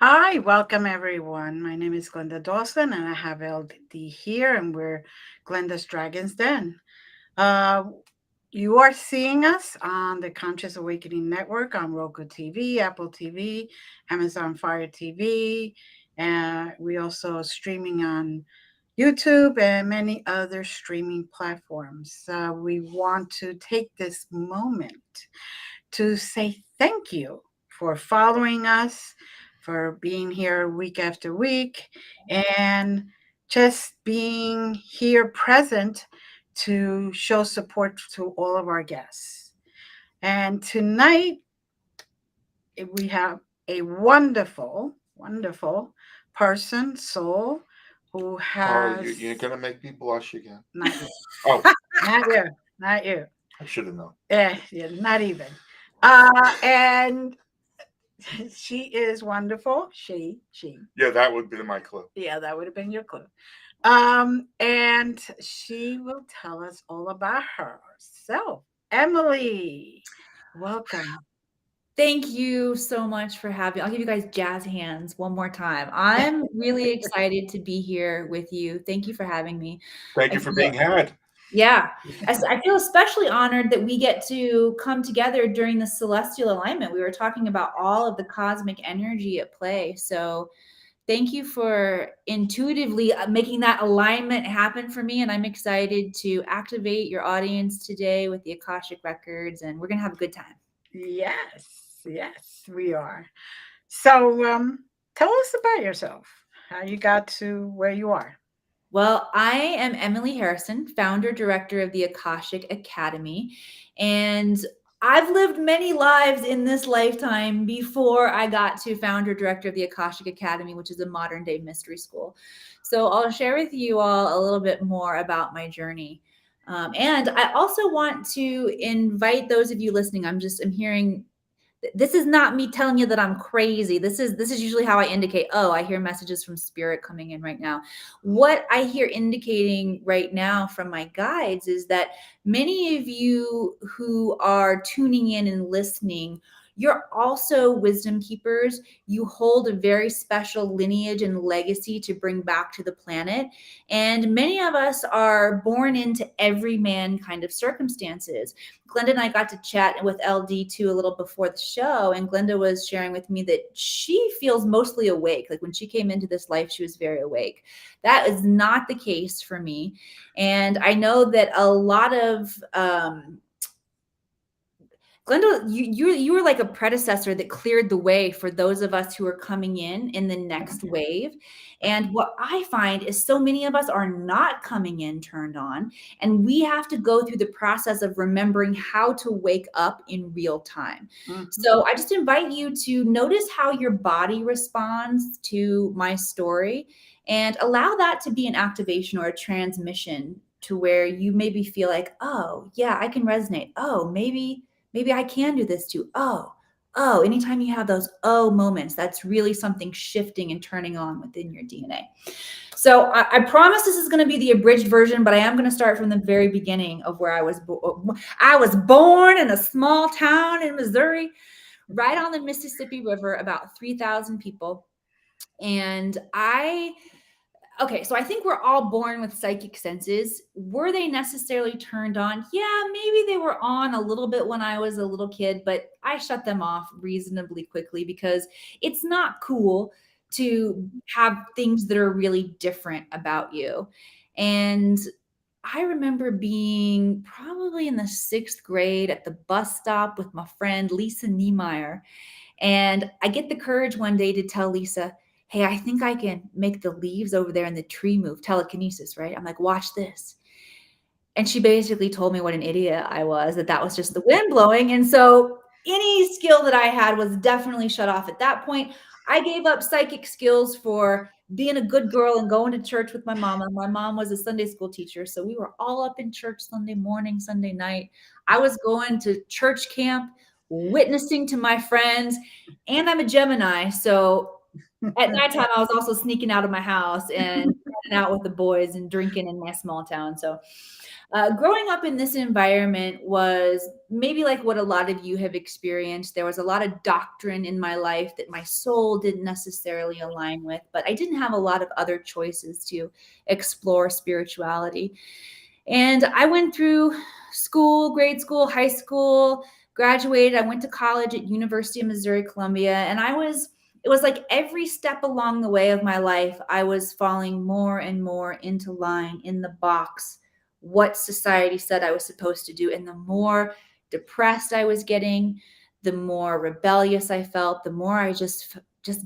Hi, welcome everyone. My name is Glenda Dawson, and I have LD here, and we're Glenda's Dragon's Den. Uh, you are seeing us on the Conscious Awakening Network on Roku TV, Apple TV, Amazon Fire TV, and we also streaming on YouTube and many other streaming platforms. We want to take this moment to say thank you for following us, for being here week after week, and just being here present to show support to all of our guests. And tonight, we have a wonderful, wonderful person, soul, who Oh, has. you're gonna make me blush again. Not you. Oh, Not you. Not you. I should have known. Yeah, not even. And she is wonderful. She. Yeah, that would be my clue. Yeah, that would have been your clue. And she will tell us all about herself. Emily, welcome. Thank you so much for having me. I'll give you guys jazz hands one more time. I'm really excited to be here with you. Thank you for having me. Thank I you for feel, being had. yeah, I feel especially honored that we get to come together during the celestial alignment. We were talking about all of the cosmic energy at play. So thank you for intuitively making that alignment happen for me. And I'm excited to activate your audience today with the Akashic Records, and we're going to have a good time. Yes, we are. So, tell us about yourself. How you got to where you are. Well, I am Emily Harrison, founder director of the Akashic Academy, and I've lived many lives in this lifetime before I got to founder director of the Akashic Academy, which is a modern day mystery school. So I'll share with you all a little bit more about my journey. And I also want to invite those of you listening. I'm hearing, this is not me telling you that I'm crazy. This is usually how I indicate, oh, I hear messages from spirit coming in right now. What I hear indicating right now from my guides is that many of you who are tuning in and listening, you're also wisdom keepers. You hold a very special lineage and legacy to bring back to the planet. And many of us are born into everyman kind of circumstances. Glenda and I got to chat with LD2 a little before the show, and Glenda was sharing with me that she feels mostly awake. Like when she came into this life, she was very awake. That is not the case for me. And I know that a lot of Glenda, you were like a predecessor that cleared the way for those of us who are coming in the next wave. And what I find is so many of us are not coming in turned on, and we have to go through the process of remembering how to wake up in real time. Mhm. So I just invite you to notice how your body responds to my story and allow that to be an activation or a transmission to where you maybe feel like, oh, yeah, I can resonate. Oh, maybe I can do this too. Oh, anytime you have those moments, that's really something shifting and turning on within your DNA. So I promise this is going to be the abridged version, but I am going to start from the very beginning of where I was. I was born in a small town in Missouri, right on the Mississippi River, about 3,000 people. And okay, so I think we're all born with psychic senses. Were they necessarily turned on? Yeah, maybe they were on a little bit when I was a little kid, but I shut them off reasonably quickly because it's not cool to have things that are really different about you. And I remember being probably in the 6th grade at the bus stop with my friend Lisa Niemeyer. And I get the courage one day to tell Lisa, hey, I think I can make the leaves over there in the tree move. Telekinesis, right? I'm like, watch this. And she basically told me what an idiot I was, that was just the wind blowing. And so any skill that I had was definitely shut off at that point. I gave up psychic skills for being a good girl and going to church with my mom. And my mom was a Sunday school teacher. So we were all up in church Sunday morning, Sunday night. I was going to church camp, witnessing to my friends, and I'm a Gemini. So at nighttime, I was also sneaking out of my house and hanging out with the boys and drinking in my small town. So growing up in this environment was maybe like what a lot of you have experienced. There was a lot of doctrine in my life that my soul didn't necessarily align with, but I didn't have a lot of other choices to explore spirituality. And I went through school, grade school, high school, graduated. I went to college at University of Missouri, Columbia, and it was like every step along the way of my life, I was falling more and more into line in the box, what society said I was supposed to do. And the more depressed I was getting, the more rebellious I felt, the more I just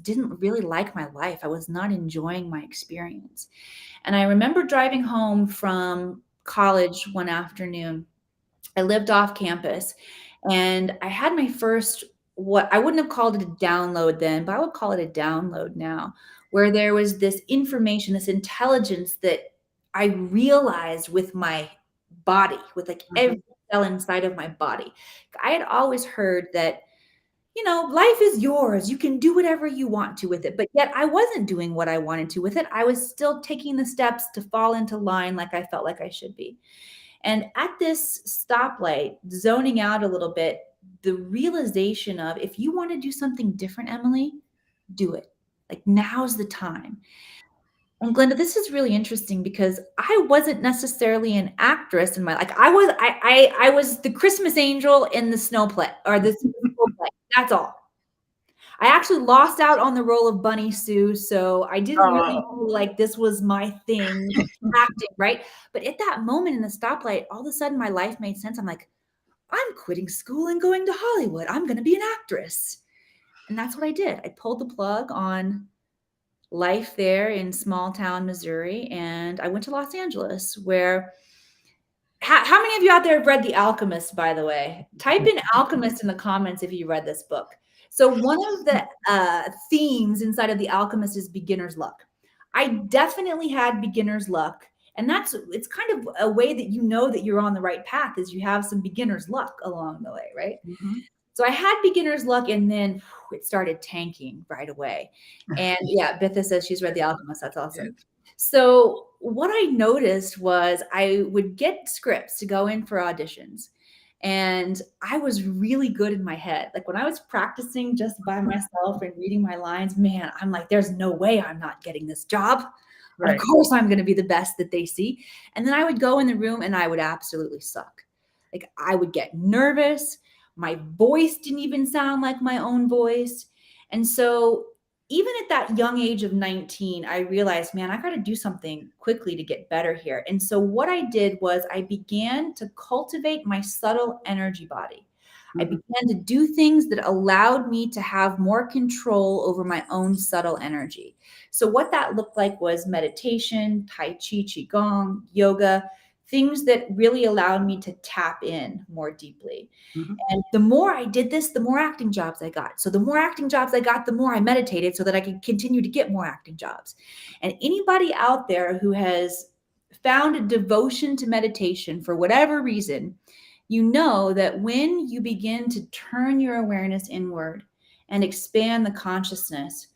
didn't really like my life. I was not enjoying my experience. And I remember driving home from college one afternoon. I lived off campus and I had my first, what I wouldn't have called it a download then, but I would call it a download now, where there was this information, this intelligence that I realized with my body, with like Mhm. every cell inside of my body. I had always heard that, life is yours. You can do whatever you want to with it. But yet I wasn't doing what I wanted to with it. I was still taking the steps to fall into line like I felt like I should be. And at this stoplight, zoning out a little bit, the realization of if you want to do something different, Emily, do it. Like now's the time. And Glenda, this is really interesting because I wasn't necessarily an actress in my like I was the Christmas angel in the snow play or the school play. That's all. I actually lost out on the role of Bunny Sue, so I didn't really Oh, feel like this was my thing, acting, right? But at that moment in the stoplight, all of a sudden my life made sense. I'm like, I'm quitting school and going to Hollywood. I'm going to be an actress. And that's what I did. I pulled the plug on life there in small town Missouri, and I went to Los Angeles, where how many of you out there have read The Alchemist, by the way? Type in Alchemist in the comments if you read this book. So, one of the themes inside of The Alchemist is beginner's luck. I definitely had beginner's luck. And it's kind of a way that you know that you're on the right path is you have some beginner's luck along the way, right? mhm. So I had beginner's luck and then it started tanking right away. And yeah, Bitha says she's read The Alchemist. That's Yes. awesome. So what I noticed was I would get scripts to go in for auditions. And I was really good in my head. Like when I was practicing just by myself and reading my lines, man, I'm like, there's no way I'm not getting this job. Of Right. course, I'm going to be the best that they see. And then I would go in the room and I would absolutely suck. Like I would get nervous. My voice didn't even sound like my own voice. And so, even at that young age of 19, I realized, man, I got to do something quickly to get better here. And so, what I did was I began to cultivate my subtle energy body. I Mhm. began to do things that allowed me to have more control over my own subtle energy. So, what that looked like was meditation, Tai Chi, Qigong, yoga, things that really allowed me to tap in more deeply. Mhm. And the more I did this, the more acting jobs I got. So the more acting jobs I got, the more I meditated so that I could continue to get more acting jobs. And anybody out there who has found a devotion to meditation for whatever reason, you know that when you begin to turn your awareness inward and expand the consciousness,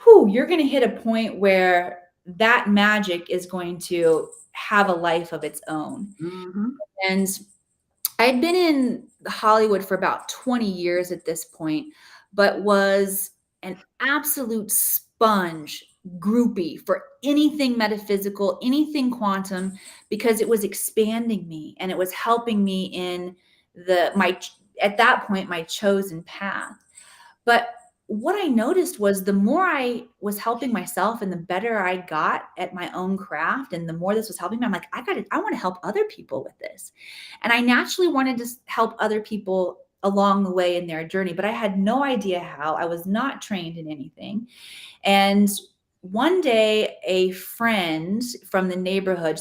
you're going to hit a point where that magic is going to have a life of its own. Mhm. And I'd been in Hollywood for about 20 years at this point, but was an absolute sponge groupie for anything metaphysical, anything quantum, because it was expanding me and it was helping me in at that point my chosen path. But what I noticed was the more I was helping myself and the better I got at my own craft and the more this was helping me, I'm like, I want to help other people with this. And I naturally wanted to help other people along the way in their journey, but I had no idea how. I was not trained in anything. And one day, a friend from the neighborhood,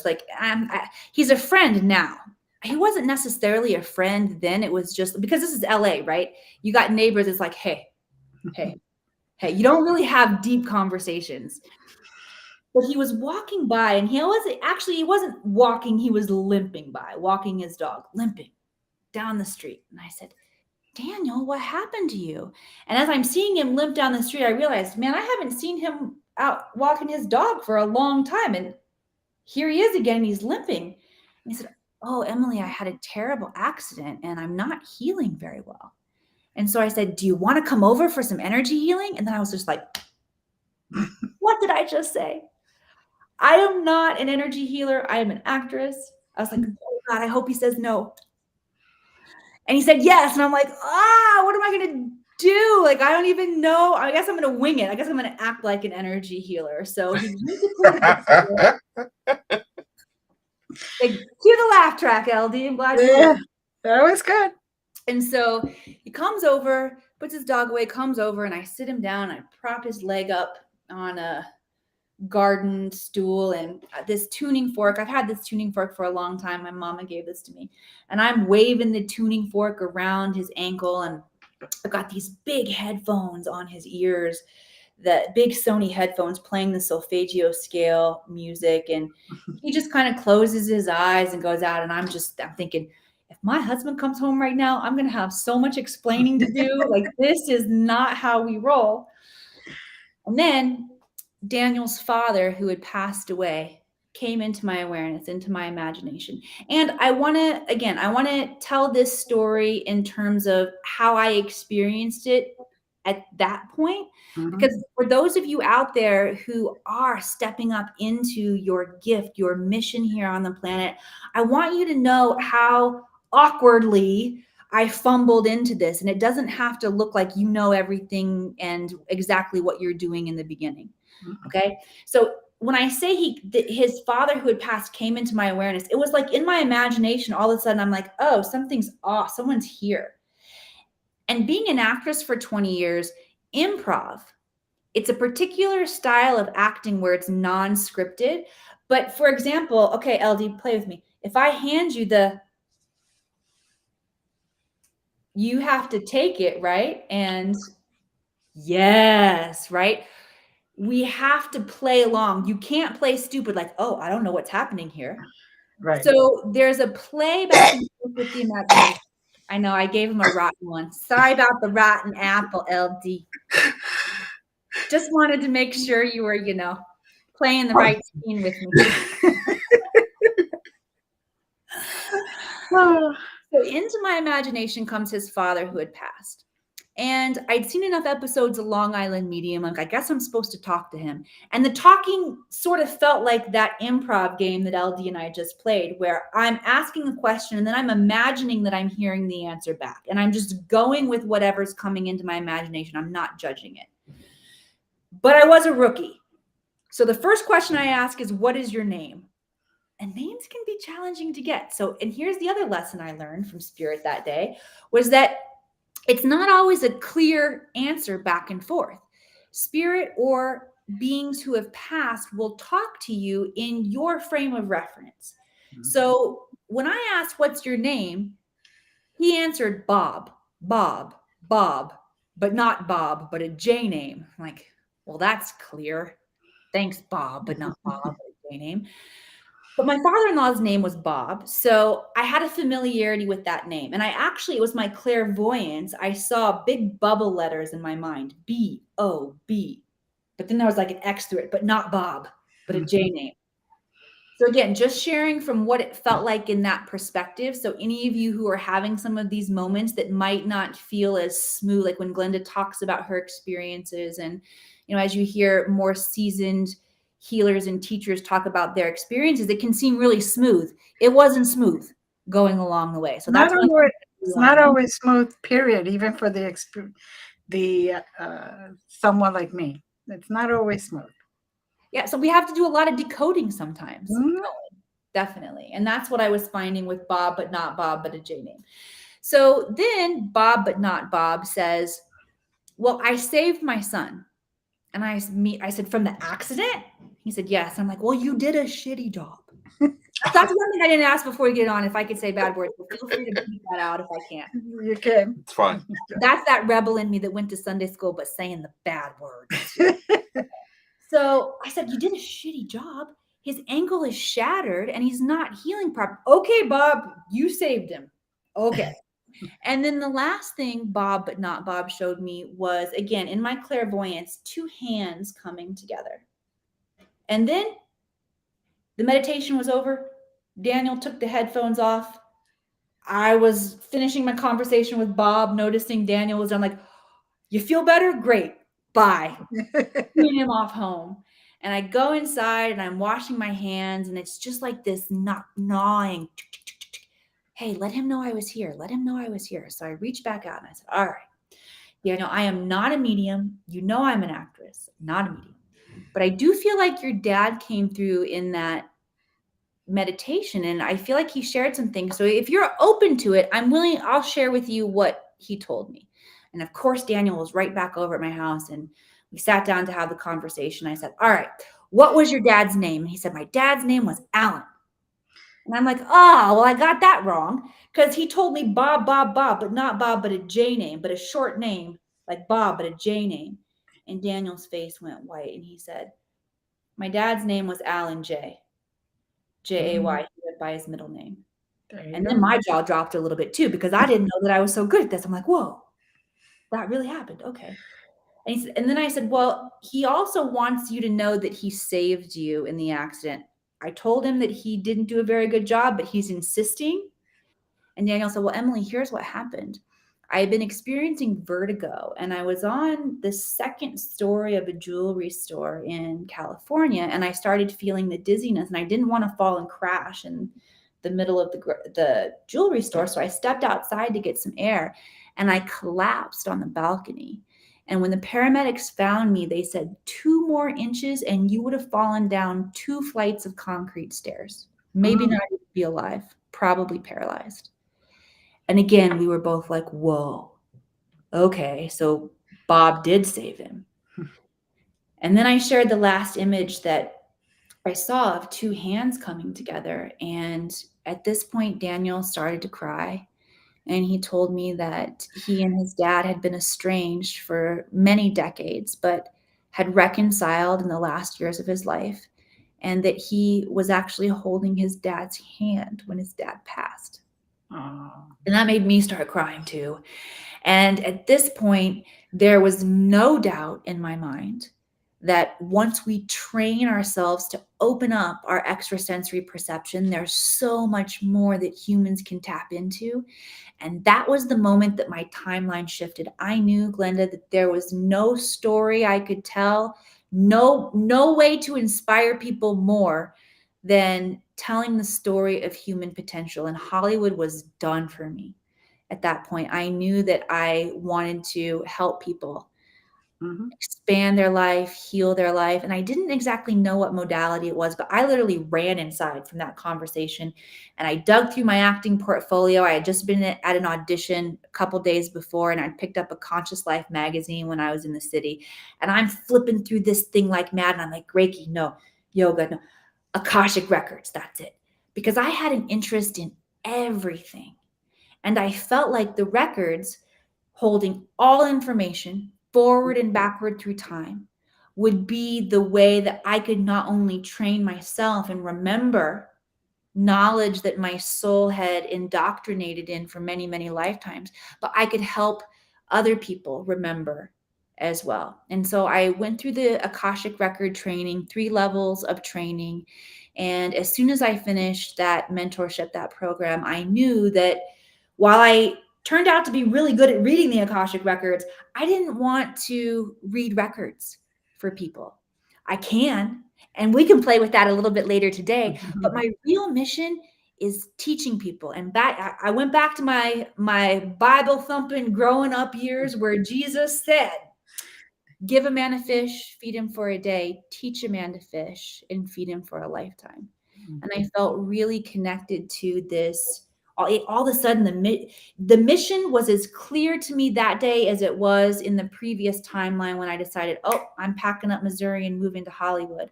he's a friend now. He wasn't necessarily a friend then. It was just because this is LA, right? You got neighbors. It's like, hey, hey, you don't really have deep conversations. But he was walking by and he wasn't walking, he was limping by, walking his dog, limping down the street. And I said, Daniel, what happened to you? And as I'm seeing him limp down the street, I realized, man, I haven't seen him out walking his dog for a long time. And here he is again. He's limping. And he said, oh, Emily, I had a terrible accident and I'm not healing very well. And so I said, do you want to come over for some energy healing? And then I was just like, what did I just say? I am not an energy healer. I am an actress. I was like, oh God, I hope he says no. And he said yes. And I'm like, what am I going to do? Like, I don't even know. I guess I'm going to wing it. I guess I'm going to act like an energy healer. So he like, cue the laugh track, LD. I'm glad you did. That was good. And so he comes over, puts his dog away, comes over, and I sit him down. I prop his leg up on a garden stool and this tuning fork. I've had this tuning fork for a long time. My mama gave this to me. And I'm waving the tuning fork around his ankle. And I've got these big headphones on his ears, the big Sony headphones playing the solfeggio scale music. And he just kind of closes his eyes and goes out. And I'm thinking, if my husband comes home right now, I'm going to have so much explaining to do. Like, this is not how we roll. And then Daniel's father, who had passed away, came into my awareness, into my imagination. And I want to tell this story in terms of how I experienced it at that point. Because for those of you out there who are stepping up into your gift, your mission here on the planet, I want you to know how awkwardly I fumbled into this. And it doesn't have to look like you know everything and exactly what you're doing in the beginning. Okay. So when I say his father who had passed came into my awareness, it was like in my imagination, all of a sudden I'm like, oh, something's off. Someone's here. And being an actress for 20 years, improv, it's a particular style of acting where it's non-scripted. But for example, okay, LD, play with me. If I hand you you have to take it, right? And yes, right? We have to play along. You can't play stupid like, oh, I don't know what's happening here. Right. So there's a play back and forth with the imagination. I know I gave him a rotten one. Sorry about the rotten apple, LD. Just wanted to make sure you were, playing the right scene with me. So into my imagination comes his father who had passed. And I'd seen enough episodes of Long Island Medium. Like, I guess I'm supposed to talk to him. And the talking sort of felt like that improv game that LD and I just played, where I'm asking a question and then I'm imagining that I'm hearing the answer back. And I'm just going with whatever's coming into my imagination. I'm not judging it. But I was a rookie. So the first question I ask is, what is your name? And names can be challenging to get. So, and here's the other lesson I learned from Spirit that day was that it's not always a clear answer back and forth. Spirit or beings who have passed will talk to you in your frame of reference. So when I asked, what's your name? He answered Bob, Bob, Bob, but not Bob, but a J name. I'm like, well, that's clear. Thanks, Bob, but not Bob, but a J name. But my father-in-law's name was Bob, so I had a familiarity with that name. And it was my clairvoyance. I saw big bubble letters in my mind, B-O-B. But then there was like an X through it, but not Bob, but a J name. So again, just sharing from what it felt like in that perspective. So any of you who are having some of these moments that might not feel as smooth, like when Glenda talks about her experiences and, as you hear more seasoned healers and teachers talk about their experiences, it can seem really smooth. It wasn't smooth going along the way. So it's not always smooth, period, even for the someone like me. It's not always smooth. Yeah, so we have to do a lot of decoding sometimes. Definitely. And that's what I was finding with Bob, but not Bob, but a J name. So then Bob, but not Bob says, well, I saved my son. And I said, from the accident? He said, yes. I'm like, well, you did a shitty job. That's one thing I didn't ask before we get on, if I could say bad words. But feel free to beat that out if I can. You can. It's fine. That's that rebel in me that went to Sunday school, but saying the bad words. So I said, you did a shitty job. His ankle is shattered and he's not healing properly. Okay, Bob, you saved him. Okay. And then the last thing Bob, but not Bob, showed me was, again, in my clairvoyance, two hands coming together. And then The meditation was over. Daniel took the headphones off. I was finishing my conversation with Bob, noticing Daniel was done, like, you feel better? Great. Bye. Bringing him off home. And I go inside and I'm washing my hands, and it's just like this gnawing. Hey, let him know I was here. Let him know I was here. So I reached back out and I said, all right, Daniel, I am not a medium. You know I'm an actress, not a medium. But I do feel like your dad came through in that meditation, and I feel like he shared some things. So if you're open to it, I'll share with you what he told me. And of course, Daniel was right back over at my house, and we sat down to have the conversation. I said, all right, what was your dad's name? And he said, my dad's name was Alan. And I'm like, oh, well, I got that wrong, because he told me Bob, but not Bob, but a J name, but a short name, like Bob, but a J name. And Daniel's face went white, and he said, my dad's name was Alan J. Jay. He went by his middle name. And then my jaw dropped a little bit too, because I didn't know that I was so good at this. I'm like, whoa, that really happened. Okay. And then I said, well, he also wants you to know that he saved you in the accident. I told him that he didn't do a very good job, but he's insisting. And Daniel said, well, Emily, here's what happened. I had been experiencing vertigo, and I was on the second story of a jewelry store in California, and I started feeling the dizziness, and I didn't want to fall and crash in the middle of the jewelry store. So I stepped outside to get some air, and I collapsed on the balcony. And when the paramedics found me, they said 2 more inches and you would have fallen down 2 flights of concrete stairs. Maybe not even be alive, probably paralyzed. And again, we were both like, whoa, okay, so Bob did save him. And then I shared the last image that I saw of 2 hands coming together. And at this point, Daniel started to cry. And he told me that he and his dad had been estranged for many decades, but had reconciled in the last years of his life. And that he was actually holding his dad's hand when his dad passed. And that made me start crying too. And at this point, there was no doubt in my mind that once we train ourselves to open up our extrasensory perception, there's so much more that humans can tap into. And that was the moment that my timeline shifted. I knew, Glenda, that there was no story I could tell, no way to inspire people more than telling the story of human potential. And Hollywood was done for me. At that point, I knew that I wanted to help people expand their life, heal their life. And I didn't exactly know what modality it was, but I literally ran inside from that conversation, and I dug through my acting portfolio. I had just been at an audition a couple days before, and I picked up a Conscious Life magazine when I was in the city. And I'm flipping through this thing like mad, and I'm like, Reiki, no. Yoga, no. Akashic Records, that's it. Because I had an interest in everything. And I felt like the records, holding all information forward and backward through time, would be the way that I could not only train myself and remember knowledge that my soul had indoctrinated in for many, many lifetimes, but I could help other people remember as well. And so I went through the Akashic Record training, 3 levels of training. And as soon as I finished that mentorship, that program, I knew that while I turned out to be really good at reading the Akashic Records, I didn't want to read records for people. I can, and we can play with that a little bit later today, but my real mission is teaching people. And I went back to my Bible thumping growing up years, where Jesus said, give a man a fish, feed him for a day, teach a man to fish, and feed him for a lifetime. And I felt really connected to this. All of a sudden, the mission was as clear to me that day as it was in the previous timeline when I decided, oh, I'm packing up Missouri and moving to Hollywood.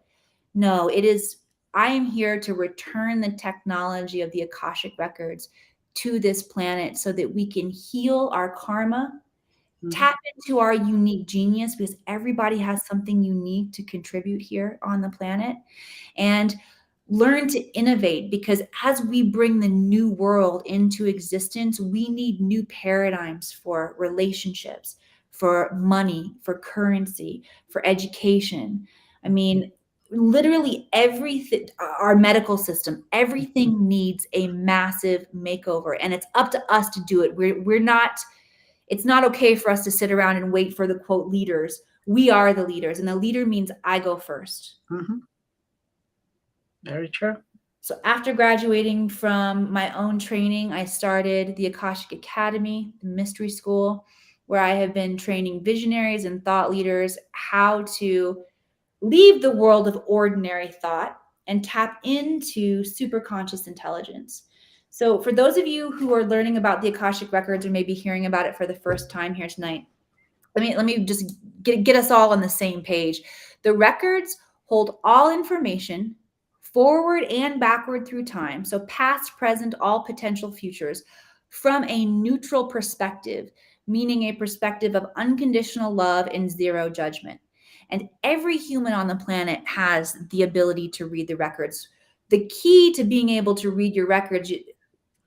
No, it is, I am here to return the technology of the Akashic Records to this planet so that we can heal our karma, tap into our unique genius, because everybody has something unique to contribute here on the planet, and learn to innovate, because as we bring the new world into existence, we need new paradigms for relationships, for money, for currency, for education. I mean, literally everything, our medical system, everything needs a massive makeover, and it's up to us to do it. We're not, it's not okay for us to sit around and wait for the quote leaders. We are the leaders, and the leader means I go first. Mm-hmm. Very true. So after graduating from my own training, I started the Akashic Academy, the mystery school, where I have been training visionaries and thought leaders how to leave the world of ordinary thought and tap into superconscious intelligence. So for those of you who are learning about the Akashic records or maybe hearing about it for the first time here tonight, let me just get us all on the same page. The records hold all information forward and backward through time, so past, present, all potential futures, from a neutral perspective, meaning a perspective of unconditional love and zero judgment. And every human on the planet has the ability to read the records. The key to being able to read your records,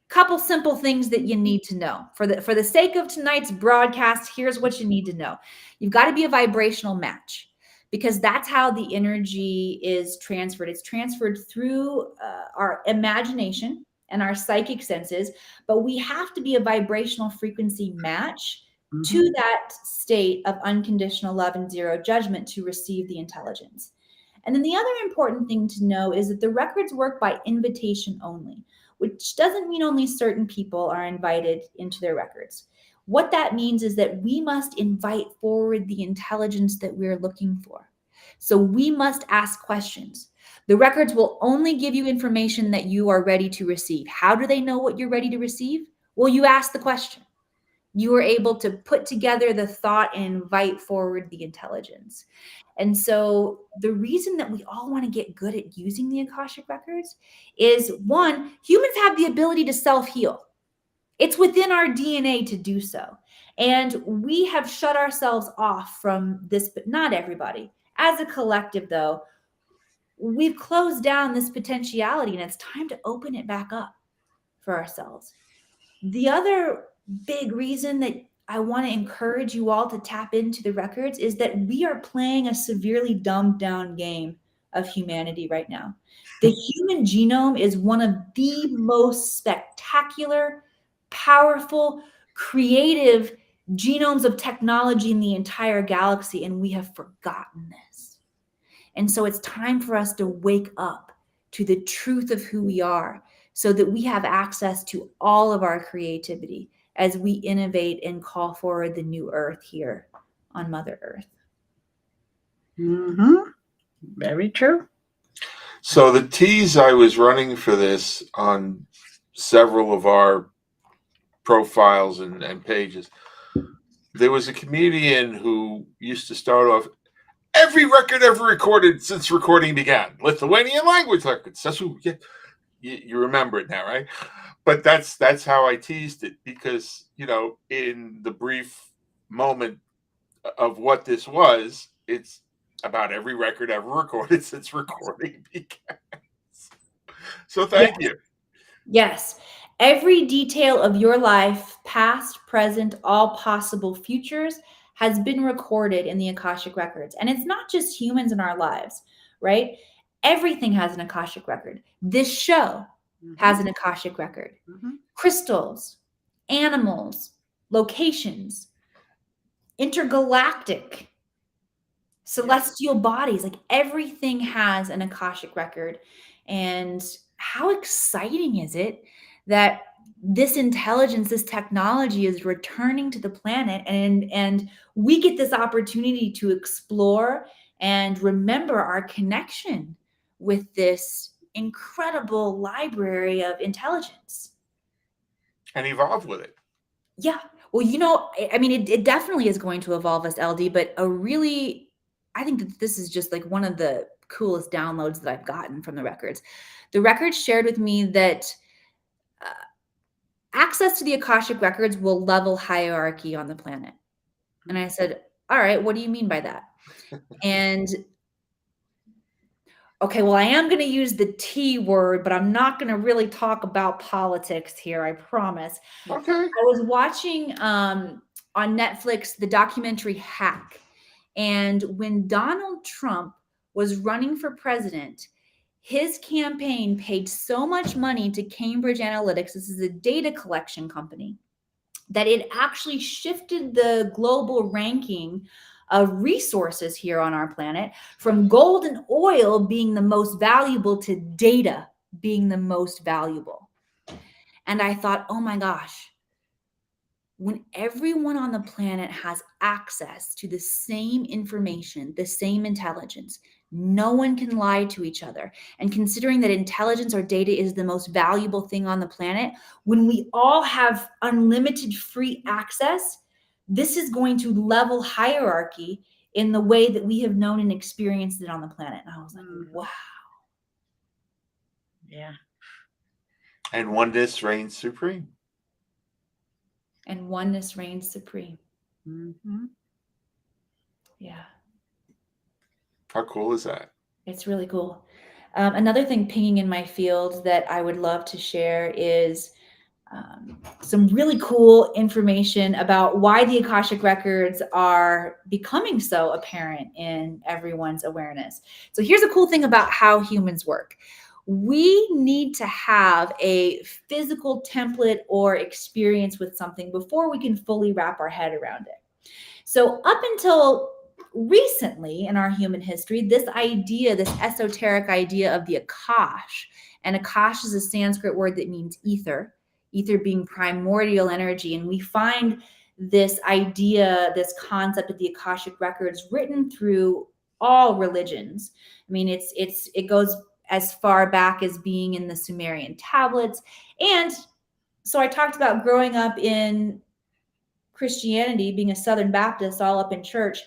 couple simple things that you need to know. For the sake of tonight's broadcast, here's what you need to know. You've got to be a vibrational match, because that's how the energy is transferred. It's transferred through our imagination and our psychic senses, but we have to be a vibrational frequency match to that state of unconditional love and zero judgment to receive the intelligence. And then the other important thing to know is that the records work by invitation only, which doesn't mean only certain people are invited into their records. What that means is that we must invite forward the intelligence that we're looking for. So we must ask questions. The records will only give you information that you are ready to receive. How do they know what you're ready to receive? Well, you ask the question. You are able to put together the thought and invite forward the intelligence. And so the reason that we all want to get good at using the Akashic records is, one, humans have the ability to self-heal. It's within our DNA to do so. And we have shut ourselves off from this, but not everybody. As a collective, though, we've closed down this potentiality, and it's time to open it back up for ourselves. The other big reason that I want to encourage you all to tap into the records is that we are playing a severely dumbed down game of humanity right now. The human genome is one of the most spectacular, powerful, creative genomes of technology in the entire galaxy, and we have forgotten this. And so it's time for us to wake up to the truth of who we are, so that we have access to all of our creativity as we innovate and call forward the new earth here on Mother Earth. Mm-hmm. Very true. So the tease I was running for this on several of our profiles and pages, there was a comedian who used to start off, every record ever recorded since recording began, Lithuanian language records. That's who you remember it now, right? But that's how I teased it, because, you know, in the brief moment of what this was, it's about every record ever recorded since recording began. So thank you. Yes. Every detail of your life, past, present, all possible futures, has been recorded in the Akashic records. And it's not just humans in our lives, right? Everything has an Akashic record. This show has an Akashic record. Crystals, animals, locations, intergalactic, celestial bodies, like everything has an Akashic record. And how exciting is it that this intelligence, this technology is returning to the planet, and we get this opportunity to explore and remember our connection with this incredible library of intelligence. And evolve with it. Yeah. Well, you know, I mean, it definitely is going to evolve us, LD, but I think that this is just like one of the coolest downloads that I've gotten from the records. The records shared with me that access to the Akashic records will level hierarchy on the planet. And I said, all right, what do you mean by that? And okay, well, I am going to use the T word, but I'm not going to really talk about politics here, I promise. Okay. I was watching on Netflix the documentary Hack. And when Donald Trump was running for president, his campaign paid so much money to Cambridge Analytics, this is a data collection company, that it actually shifted the global ranking of resources here on our planet from gold and oil being the most valuable to data being the most valuable. And I thought, oh my gosh, when everyone on the planet has access to the same information, the same intelligence, no one can lie to each other. And considering that intelligence or data is the most valuable thing on the planet, when we all have unlimited free access, this is going to level hierarchy in the way that we have known and experienced it on the planet. And I was like, wow. Yeah. And oneness reigns supreme. And oneness reigns supreme. Mm-hmm. Yeah. How cool is that? It's really cool. Another thing pinging in my field that I would love to share is some really cool information about why the Akashic Records are becoming so apparent in everyone's awareness. So here's a cool thing about how humans work. We need to have a physical template or experience with something before we can fully wrap our head around it. So up until recently in our human history, this idea, this esoteric idea of the Akash, and Akash is a Sanskrit word that means ether, ether being primordial energy. And we find this idea, this concept of the Akashic Records written through all religions. I mean, it goes as far back as being in the Sumerian tablets. And so I talked about growing up in Christianity, being a Southern Baptist, all up in church.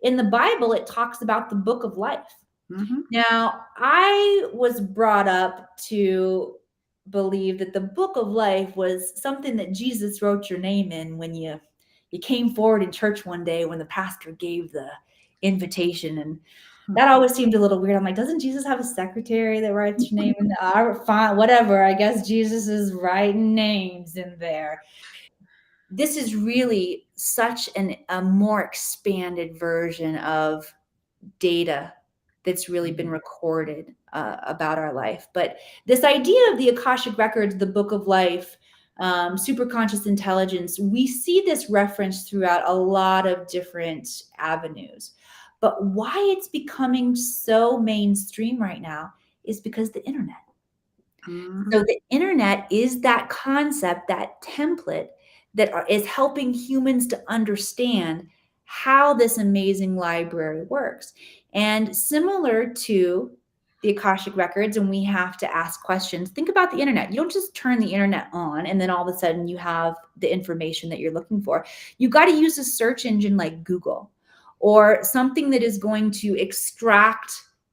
In the Bible, it talks about the book of life. Mm-hmm. Now, I was brought up to believe that the book of life was something that Jesus wrote your name in when you came forward in church one day when the pastor gave the invitation. And that always seemed a little weird. I'm like, doesn't Jesus have a secretary that writes your name in? Fine, whatever. I guess Jesus is writing names in there. This is really such a more expanded version of data that's really been recorded about our life. But this idea of the Akashic Records, the book of life, superconscious intelligence, we see this reference throughout a lot of different avenues. But why it's becoming so mainstream right now is because the internet. Mm-hmm. So the internet is that concept, that template that is helping humans to understand how this amazing library works. And similar to the Akashic Records, and we have to ask questions, think about the internet. You don't just turn the internet on and then all of a sudden you have the information that you're looking for. You got to use a search engine like Google or something that is going to extract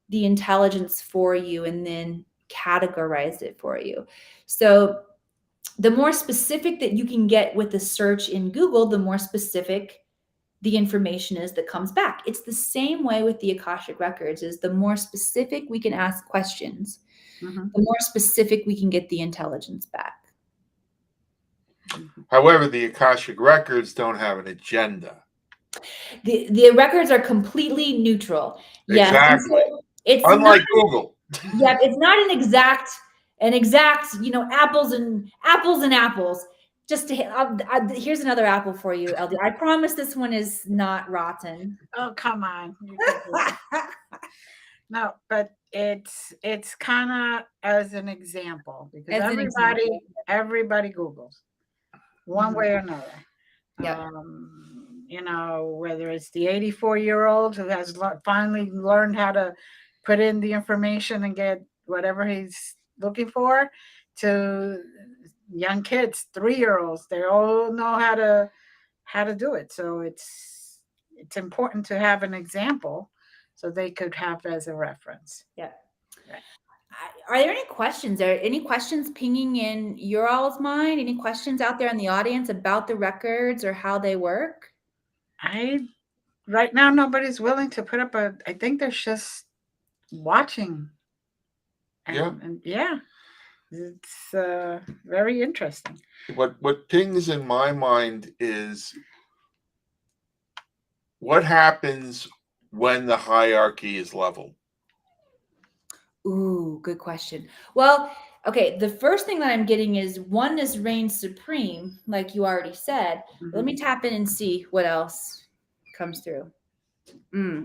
the intelligence for you and then categorize it for you. So the more specific that you can get with the search in Google, the more specific the information is that comes back. It's the same way with the Akashic Records, is the more specific we can ask questions, Mm-hmm. the more specific we can get the intelligence back. However, the Akashic Records don't have an agenda. The records are completely neutral. Yes. Exactly. It's Unlike not, Google. yeah, it's not an exact, apples and apples. Just to here's another apple for you, LD. I promise this one is not rotten. Oh, come on. You can do it. No, but it's kind of as an example because As an example. everybody Googles one Mhm. way or another. Yep. Whether it's the 84-year-old who has finally learned how to put in the information and get whatever he's looking for, to young kids, 3-year-olds, they all know how to do it. So it's important to have an example so they could have as a reference. Yeah. Right. Are there any questions? Are any questions pinging in your all's mind? Any questions out there in the audience about the records or how they work? Right now nobody's willing to put up I think they're just watching. And yeah, it's very interesting. What pings in my mind is what happens when the hierarchy is level. Ooh, good question. Well, okay, the first thing that I'm getting is oneness reigns supreme, like you already said. Let me tap in and see what else comes through.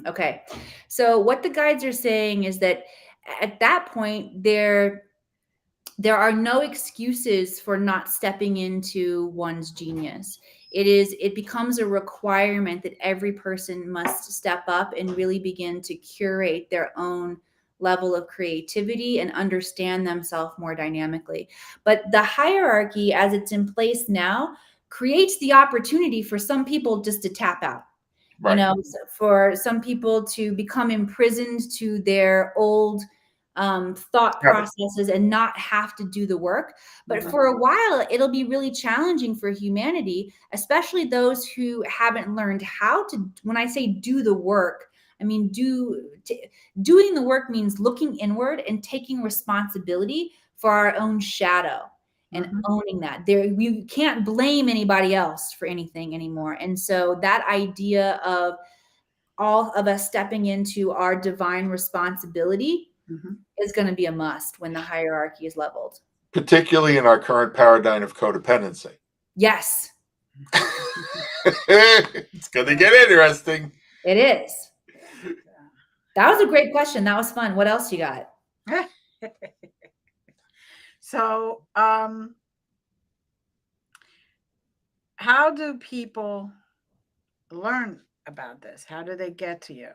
Okay. So what the guides are saying is that at that point, there are no excuses for not stepping into one's genius. It becomes a requirement that every person must step up and really begin to curate their own level of creativity and understand themselves more dynamically. But the hierarchy as it's in place now creates the opportunity for some people just to tap out. Right. For some people to become imprisoned to their old thought Got it. processes and not have to do the work. But for a while, it'll be really challenging for humanity, especially those who haven't learned how to. When I say do the work, I mean doing the work means looking inward and taking responsibility for our own shadow and owning that. We can't blame anybody else for anything anymore. And so that idea of all of us stepping into our divine responsibility is going to be a must when the hierarchy is leveled. Particularly in our current paradigm of codependency. Yes, It's going to get interesting. it is. That was a great question. That was fun. What else you got? So, how do people learn about this? How do they get to you?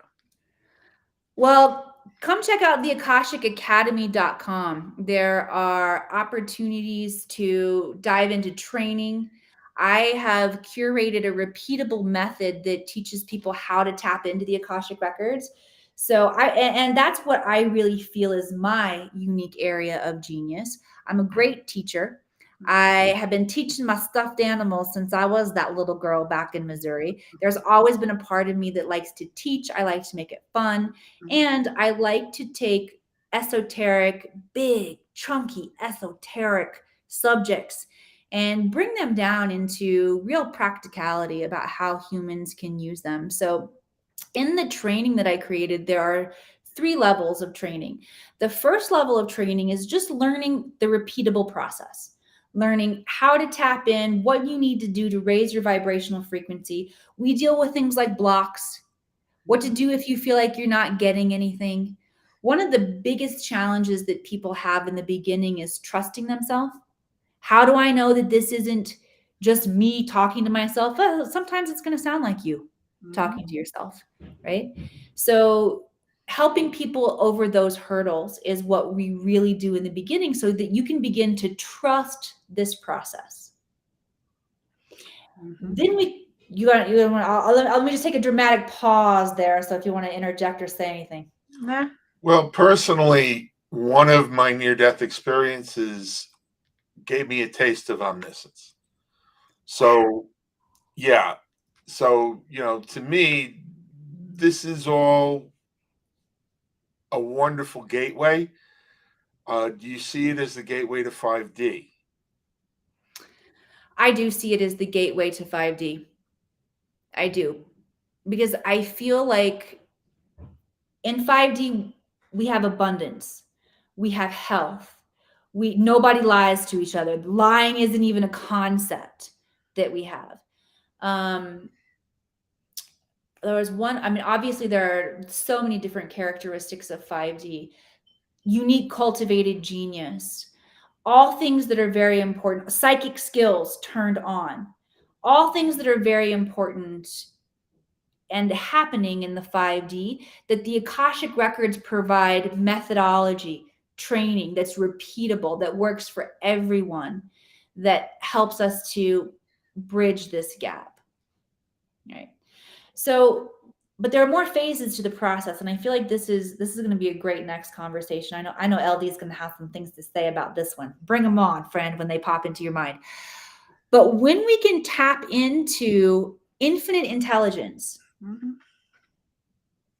Well, come check out the akashicacademy.com. There are opportunities to dive into training. I have curated a repeatable method that teaches people how to tap into the Akashic records. So and that's what I really feel is my unique area of genius. I'm a great teacher. I have been teaching my stuffed animals since I was that little girl back in Missouri. There's always been a part of me that likes to teach. I like to make it fun. And I like to take esoteric, big, chunky, esoteric subjects and bring them down into real practicality about how humans can use them. So, in the training that I created, there are 3 levels of training. The first level of training is just learning the repeatable process, learning how to tap in, what you need to do to raise your vibrational frequency. We deal with things like blocks, what to do if you feel like you're not getting anything. One of the biggest challenges that people have in the beginning is trusting themselves. How do I know that this isn't just me talking to myself? Well, sometimes it's going to sound like you talking to yourself, right? So helping people over those hurdles is what we really do in the beginning so that you can begin to trust this process. Then let me just take a dramatic pause there. So if you want to interject or say anything. Nah. Well, personally, one of my near-death experiences gave me a taste of omniscience. So, yeah. So, to me, this is all a wonderful gateway. Do you see it as the gateway to 5D? I do see it as the gateway to 5D. I do. Because I feel like in 5D, we have abundance. We have health. Nobody lies to each other. Lying isn't even a concept that we have. There was one, obviously there are so many different characteristics of 5D. Unique cultivated genius. All things that are very important. Psychic skills turned on. All things that are very important and happening in the 5D, that the Akashic records provide methodology, training that's repeatable, that works for everyone, that helps us to bridge this gap. Right. So, but there are more phases to the process, and I feel like this is going to be a great next conversation. I know LD is going to have some things to say about this one. Bring them on, friend, when they pop into your mind. But when we can tap into infinite intelligence,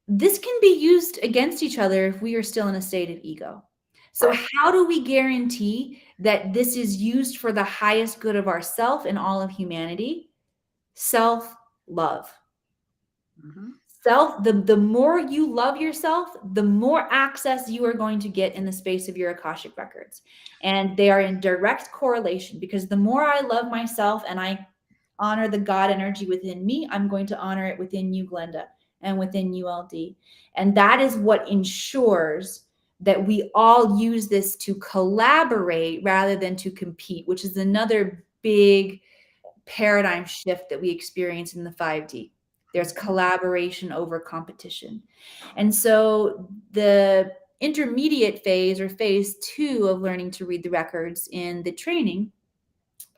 this can be used against each other if we are still in a state of ego. So how do we guarantee that this is used for the highest good of ourself and all of humanity? Self-love. the more you love yourself, the more access you are going to get in the space of your Akashic records. And they are in direct correlation, because the more I love myself and I honor the God energy within me, I'm going to honor it within you, Glenda, and within you, LD. And that is what ensures that we all use this to collaborate rather than to compete, which is another big paradigm shift that we experience in the 5D. There's collaboration over competition. And so the intermediate phase, or phase 2 of learning to read the records in the training,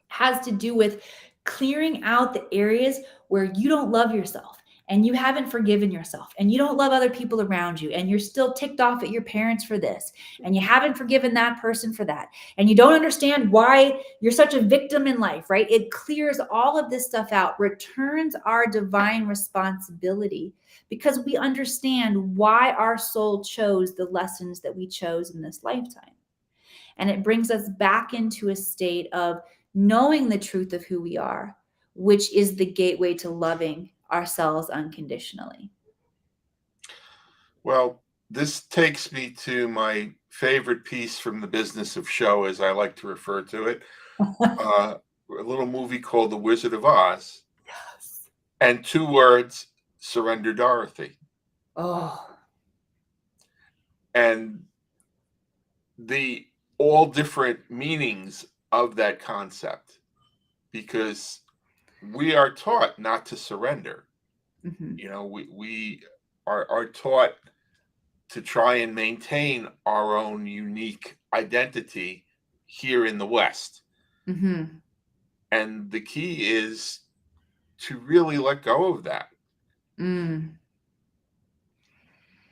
has to do with clearing out the areas where you don't love yourself and you haven't forgiven yourself and you don't love other people around you and you're still ticked off at your parents for this and you haven't forgiven that person for that and you don't understand why you're such a victim in life, right? It clears all of this stuff out, returns our divine responsibility, because we understand why our soul chose the lessons that we chose in this lifetime. And it brings us back into a state of knowing the truth of who we are, which is the gateway to loving ourselves unconditionally. Well, this takes me to my favorite piece from the business of show, as I like to refer to it. A little movie called The Wizard of Oz. Yes. And 2 words, Surrender Dorothy. Oh. And the all different meanings of that concept, because we are taught not to surrender. Mm-hmm. You know, we are taught to try and maintain our own unique identity here in the West. Mm-hmm. And the key is to really let go of that and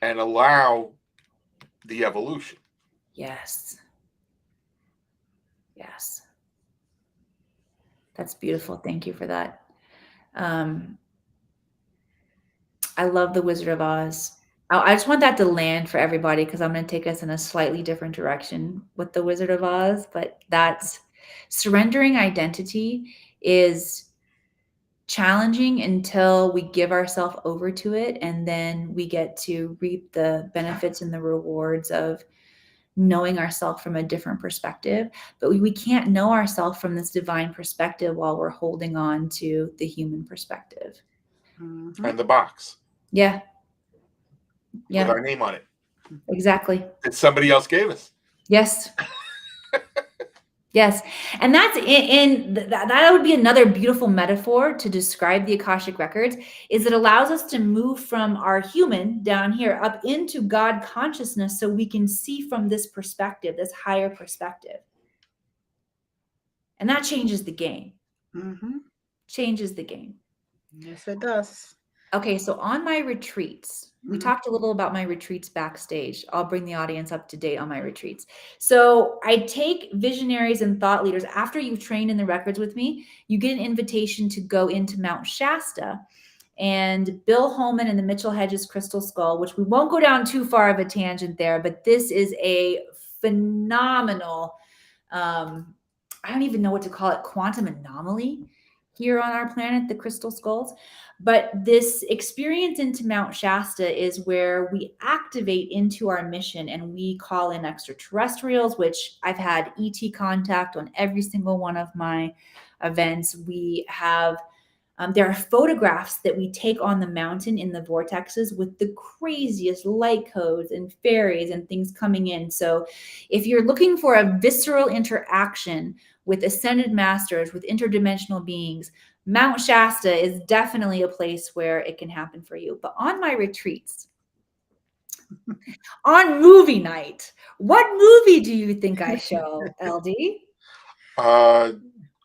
allow the evolution. Yes. Yes. That's beautiful. Thank you for that. I love The Wizard of Oz. I just want that to land for everybody, because I'm going to take us in a slightly different direction with The Wizard of Oz. But that's surrendering identity is challenging until we give ourselves over to it, and then we get to reap the benefits and the rewards of knowing ourselves from a different perspective. But we can't know ourselves from this divine perspective while we're holding on to the human perspective. Mm-hmm. And the box. Yeah. With our name on it. Exactly. That somebody else gave us. Yes. Yes. And that's that would be another beautiful metaphor to describe the Akashic records, is it allows us to move from our human down here up into God consciousness, so we can see from this perspective, this higher perspective. And that changes the game. Mm-hmm. Changes the game. Yes, it does. Okay, so on my retreats, we talked a little about my retreats backstage. I'll bring the audience up to date on my retreats. So I take visionaries and thought leaders. After you've trained in the records with me, you get an invitation to go into Mount Shasta. And Bill Holman and the Mitchell Hedges Crystal Skull, which we won't go down too far of a tangent there, but this is a phenomenal, I don't even know what to call it, quantum anomaly here on our planet, the crystal skulls. But this experience into Mount Shasta is where we activate into our mission, and we call in extraterrestrials, which I've had ET contact on every single one of my events. We have there are photographs that we take on the mountain in the vortexes with the craziest light codes and fairies and things coming in. So if you're looking for a visceral interaction with ascended masters, with interdimensional beings, Mount Shasta is definitely a place where it can happen for you. But on my retreats, on movie night, what movie do you think I show, LD?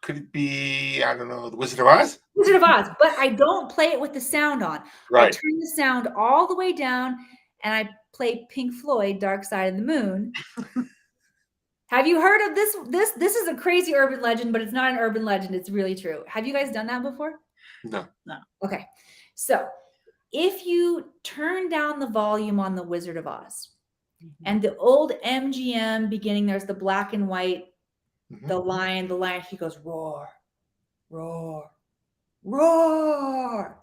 Could it be, I don't know, The Wizard of Oz? Wizard of Oz, but I don't play it with the sound on. Right. I turn the sound all the way down and I play Pink Floyd, Dark Side of the Moon. Have you heard of this? This is a crazy urban legend, but it's not an urban legend. It's really true. Have you guys done that before? No. Okay. So if you turn down the volume on The Wizard of Oz and the old MGM beginning, there's the black and white, the lion, he goes, roar, roar, roar.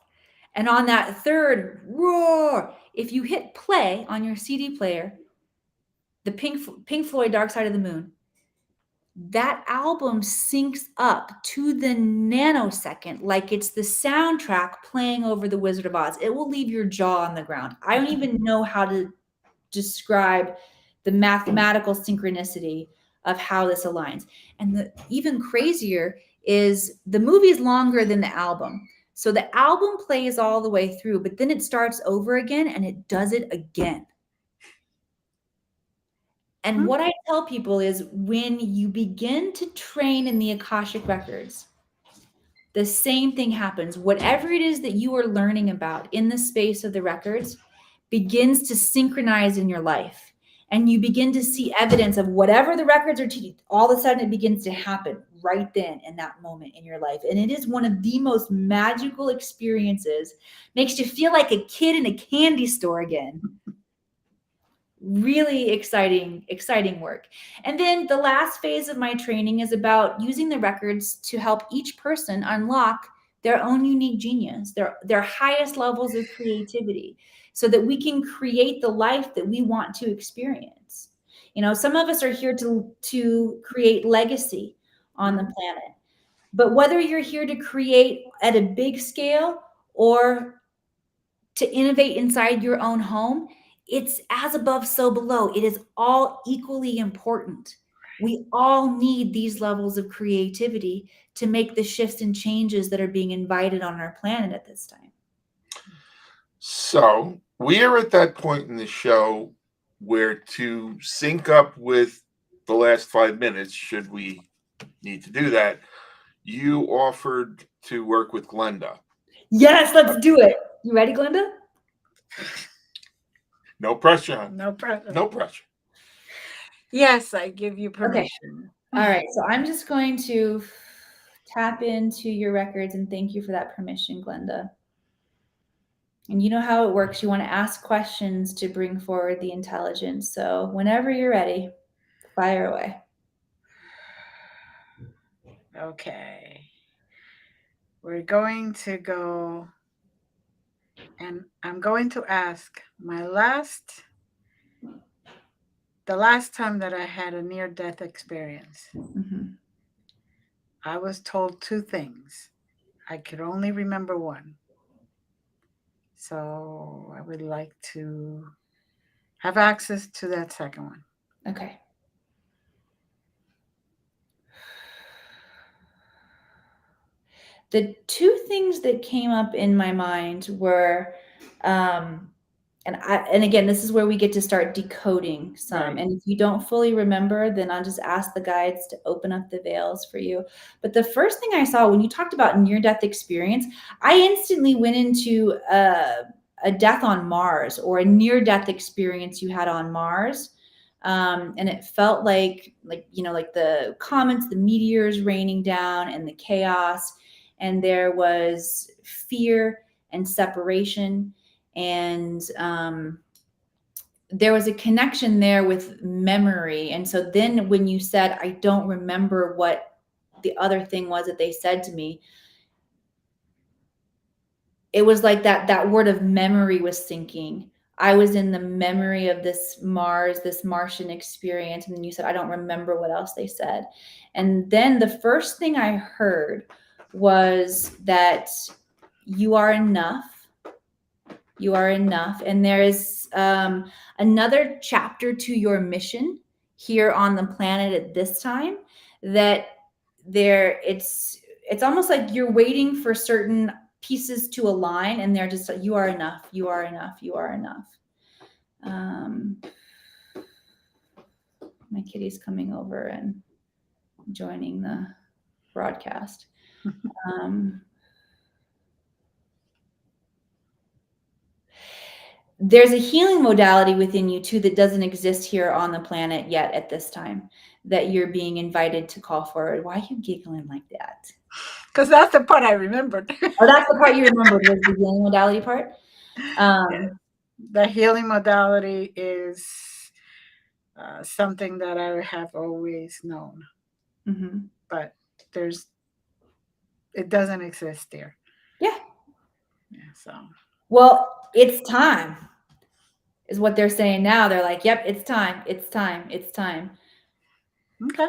And on that third roar, if you hit play on your CD player, the Pink Floyd Dark Side of the Moon, that album syncs up to the nanosecond like it's the soundtrack playing over the Wizard of Oz. It will leave your jaw on the ground. I don't even know how to describe the mathematical synchronicity of how this aligns. And the even crazier is the movie is longer than the album. So the album plays all the way through, but then it starts over again and it does it again. And what I tell people is when you begin to train in the Akashic records, the same thing happens. Whatever it is that you are learning about in the space of the records begins to synchronize in your life. And you begin to see evidence of whatever the records are teaching. All of a sudden, it begins to happen right then in that moment in your life. And it is one of the most magical experiences. Makes you feel like a kid in a candy store again. Really exciting work. And then the last phase of my training is about using the records to help each person unlock their own unique genius, their highest levels of creativity, so that we can create the life that we want to experience. You know, some of us are here to create legacy on the planet. But whether you're here to create at a big scale or to innovate inside your own home, it's as above, so below. It is all equally important. We all need these levels of creativity to make the shifts and changes that are being invited on our planet at this time. So we are at that point in the show where, to sync up with the last 5 minutes, should we need to do that, you offered to work with Glenda. Yes, let's do it. You ready, Glenda? No pressure, hon. No pressure. No pressure. Yes, I give you permission. All right, so I'm just going to tap into your records and thank you for that permission, Glenda. And you know how it works. You want to ask questions to bring forward the intelligence. So whenever you're ready, fire away. Okay. We're going to go, and I'm going to ask the last time that I had a near-death experience. Mm-hmm. I was told two things. I could only remember one. So I would like to have access to that second one. Okay. The two things that came up in my mind were, and again, this is where we get to start decoding some. Right. And if you don't fully remember, then I'll just ask the guides to open up the veils for you. But the first thing I saw when you talked about near-death experience, I instantly went into a death on Mars, or a near-death experience you had on Mars. And it felt like the comets, the meteors raining down, and the chaos. And there was fear and separation. And there was a connection there with memory. And so then when you said, I don't remember what the other thing was that they said to me, it was like that word of memory was sinking. I was in the memory of this Martian experience. And then you said, I don't remember what else they said. And then the first thing I heard was that you are enough. You are enough. And there is another chapter to your mission here on the planet at this time, that it's almost like you're waiting for certain pieces to align, and they're just like, you are enough, you are enough, you are enough. My kitty's coming over and joining the broadcast. There's a healing modality within you too that doesn't exist here on the planet yet at this time, that you're being invited to call forward. Why are you giggling like that? Because that's the part I remembered. Oh, that's the part you remembered, was the healing modality part? The healing modality is something that I have always known. Mm-hmm. But it doesn't exist there. Yeah. Yeah. So Well, it's time, is what they're saying now. They're like, yep, it's time. It's time. It's time. okay.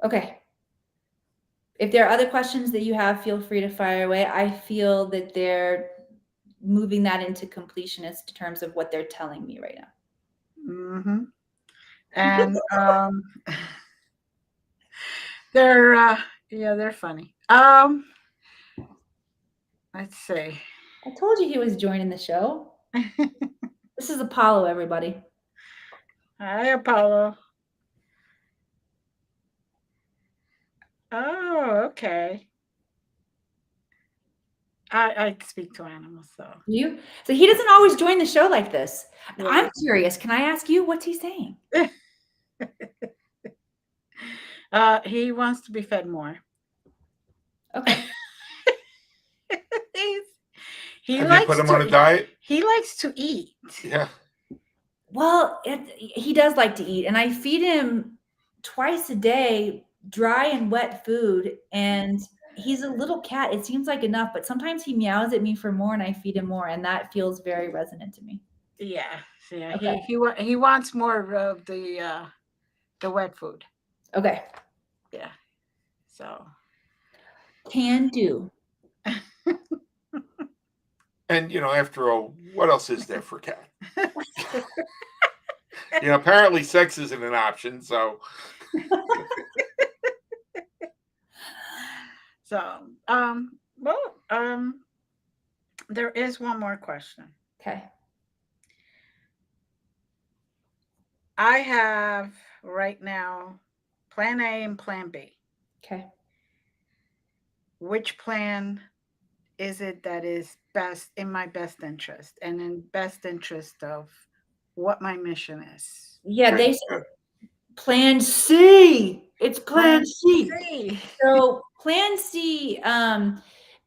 Okay. If there are other questions that you have, feel free to fire away. I feel that they're moving that into completionist in terms of what they're telling me right now. Mm-hmm. And they're yeah, they're funny. Let's see. I told you he was joining the show. This is Apollo, everybody. Hi, Apollo. Oh, okay. I speak to animals, so You? So he doesn't always join the show like this. yeah. I'm curious. Can I ask you what's he saying? He wants to be fed more. Okay. He's- he Have you put likes him on a to diet? he likes to eat. Yeah. Well, he does like to eat, and I feed him twice a day, dry and wet food. And he's a little cat. It seems like enough, but sometimes he meows at me for more, and I feed him more, and that feels very resonant to me. Yeah, yeah. Okay. He wants more of the wet food. Okay. Yeah. So Can do. And after all, what else is there for cat? Apparently sex isn't an option, so so well there is one more question. Okay. I have right now plan A and plan B. Okay. Which plan is it that is best in my best interest and in best interest of what my mission is? Yeah, good, they good. said plan C. It's plan Plan C. C. So plan C,